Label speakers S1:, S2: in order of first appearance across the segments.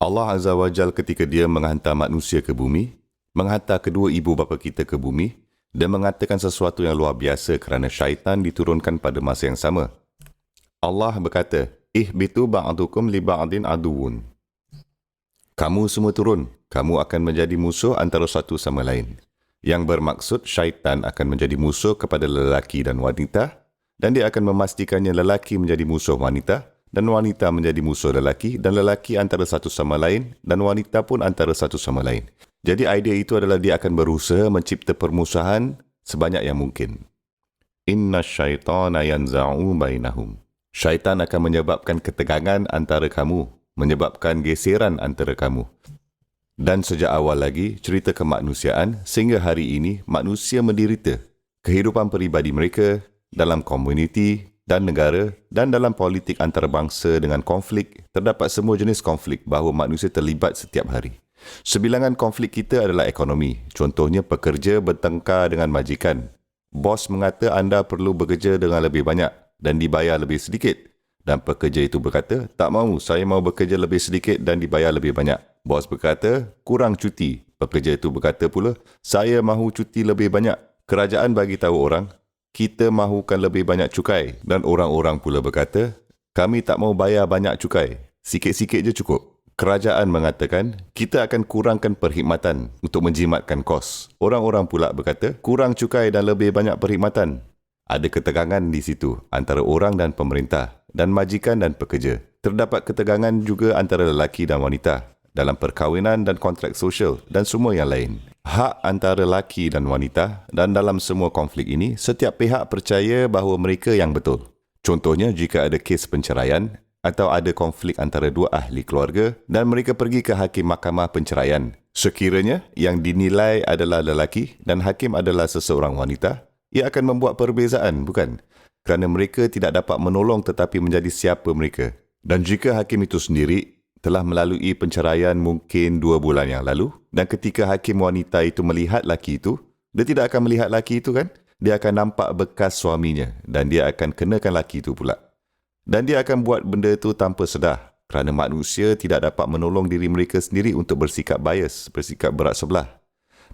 S1: Allah Azza wa Jal ketika dia menghantar manusia ke bumi, menghantar kedua ibu bapa kita ke bumi dan mengatakan sesuatu yang luar biasa kerana syaitan diturunkan pada masa yang sama. Allah berkata, ihbitu ba'dukum li ba'din aduwun. Kamu semua turun, kamu akan menjadi musuh antara satu sama lain. Yang bermaksud syaitan akan menjadi musuh kepada lelaki dan wanita dan dia akan memastikannya lelaki menjadi musuh wanita dan wanita menjadi musuh lelaki dan lelaki antara satu sama lain dan wanita pun antara satu sama lain. Jadi idea itu adalah dia akan berusaha mencipta permusuhan sebanyak yang mungkin. Inna syaitana yanza'u bainahum. Syaitan akan menyebabkan ketegangan antara kamu, menyebabkan geseran antara kamu. Dan sejak awal lagi, cerita kemanusiaan sehingga hari ini manusia menderita. Kehidupan peribadi mereka, dalam komuniti dan negara dan dalam politik antarabangsa dengan konflik, terdapat semua jenis konflik bahawa manusia terlibat setiap hari. Sebilangan konflik kita adalah ekonomi. Contohnya pekerja bertengkar dengan majikan. Bos mengata anda perlu bekerja dengan lebih banyak dan dibayar lebih sedikit. Dan pekerja itu berkata, tak mahu, saya mahu bekerja lebih sedikit dan dibayar lebih banyak. Bos berkata, kurang cuti. Pekerja itu berkata pula, saya mahu cuti lebih banyak. Kerajaan bagi tahu orang, kita mahukan lebih banyak cukai. Dan orang-orang pula berkata, kami tak mahu bayar banyak cukai. Sikit-sikit je cukup. Kerajaan mengatakan, kita akan kurangkan perkhidmatan untuk menjimatkan kos. Orang-orang pula berkata, kurang cukai dan lebih banyak perkhidmatan. Ada ketegangan di situ antara orang dan pemerintah dan majikan dan pekerja. Terdapat ketegangan juga antara lelaki dan wanita dalam perkahwinan dan kontrak sosial dan semua yang lain. Hak antara lelaki dan wanita dan dalam semua konflik ini, setiap pihak percaya bahawa mereka yang betul. Contohnya, jika ada kes penceraian atau ada konflik antara dua ahli keluarga dan mereka pergi ke hakim mahkamah penceraian. Sekiranya yang dinilai adalah lelaki dan hakim adalah seseorang wanita, ia akan membuat perbezaan, bukan? Kerana mereka tidak dapat menolong tetapi menjadi siapa mereka. Dan jika hakim itu sendiri telah melalui penceraian mungkin 2 bulan yang lalu, dan ketika hakim wanita itu melihat laki itu, dia tidak akan melihat laki itu kan? Dia akan nampak bekas suaminya dan dia akan kenakan laki itu pula. Dan dia akan buat benda itu tanpa sedar kerana manusia tidak dapat menolong diri mereka sendiri untuk bersikap bias, bersikap berat sebelah.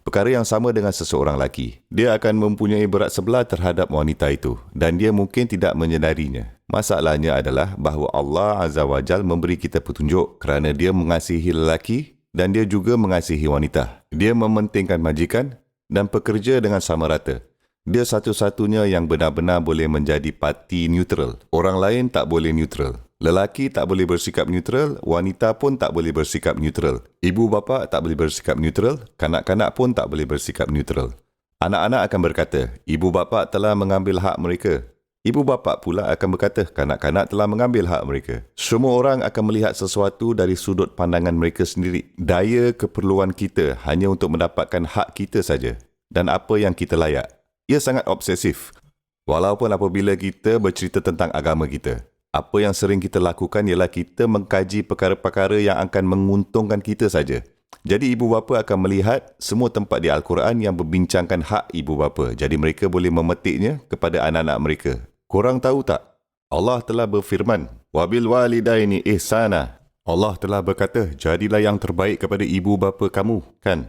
S1: Perkara yang sama dengan seseorang lelaki. Dia akan mempunyai berat sebelah terhadap wanita itu dan dia mungkin tidak menyedarinya. Masalahnya adalah bahawa Allah Azza wa Jal memberi kita petunjuk kerana dia mengasihi lelaki dan dia juga mengasihi wanita. Dia mementingkan majikan dan pekerja dengan sama rata. Dia satu-satunya yang benar-benar boleh menjadi parti neutral. Orang lain tak boleh neutral. Lelaki tak boleh bersikap neutral, wanita pun tak boleh bersikap neutral. Ibu bapa tak boleh bersikap neutral, kanak-kanak pun tak boleh bersikap neutral. Anak-anak akan berkata, ibu bapa telah mengambil hak mereka. Ibu bapa pula akan berkata, kanak-kanak telah mengambil hak mereka. Semua orang akan melihat sesuatu dari sudut pandangan mereka sendiri. Daya keperluan kita hanya untuk mendapatkan hak kita saja dan apa yang kita layak. Ia sangat obsesif. Walaupun apabila kita bercerita tentang agama kita, apa yang sering kita lakukan ialah kita mengkaji perkara-perkara yang akan menguntungkan kita saja. Jadi ibu bapa akan melihat semua tempat di Al-Quran yang berbincangkan hak ibu bapa. Jadi mereka boleh memetiknya kepada anak-anak mereka. Korang tahu tak? Allah telah berfirman, wabil walidaini ihsana. Allah telah berkata, jadilah yang terbaik kepada ibu bapa kamu, kan?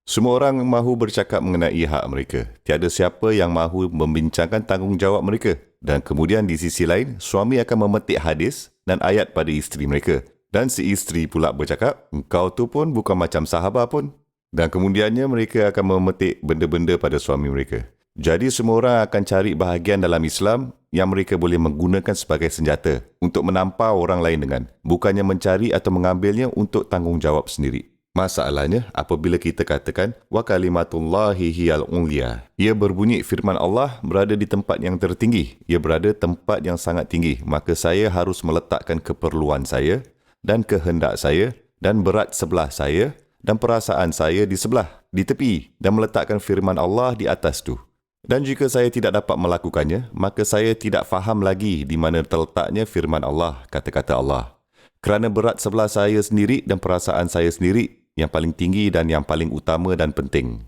S1: Semua orang mahu bercakap mengenai hak mereka. Tiada siapa yang mahu membincangkan tanggungjawab mereka. Dan kemudian di sisi lain, suami akan memetik hadis dan ayat pada isteri mereka. Dan si isteri pula bercakap, engkau tu pun bukan macam sahabat pun. Dan kemudiannya mereka akan memetik benda-benda pada suami mereka. Jadi semua orang akan cari bahagian dalam Islam yang mereka boleh menggunakan sebagai senjata untuk menampar orang lain dengan. Bukannya mencari atau mengambilnya untuk tanggungjawab sendiri. Masalahnya, apabila kita katakan, wa kalimatullahi hiyal ulya. Ia berbunyi firman Allah berada di tempat yang tertinggi. Ia berada tempat yang sangat tinggi. Maka saya harus meletakkan keperluan saya dan kehendak saya dan berat sebelah saya dan perasaan saya di sebelah, di tepi dan meletakkan firman Allah di atas tu. Dan jika saya tidak dapat melakukannya, maka saya tidak faham lagi di mana terletaknya firman Allah, kata-kata Allah. Kerana berat sebelah saya sendiri dan perasaan saya sendiri yang paling tinggi dan yang paling utama dan penting.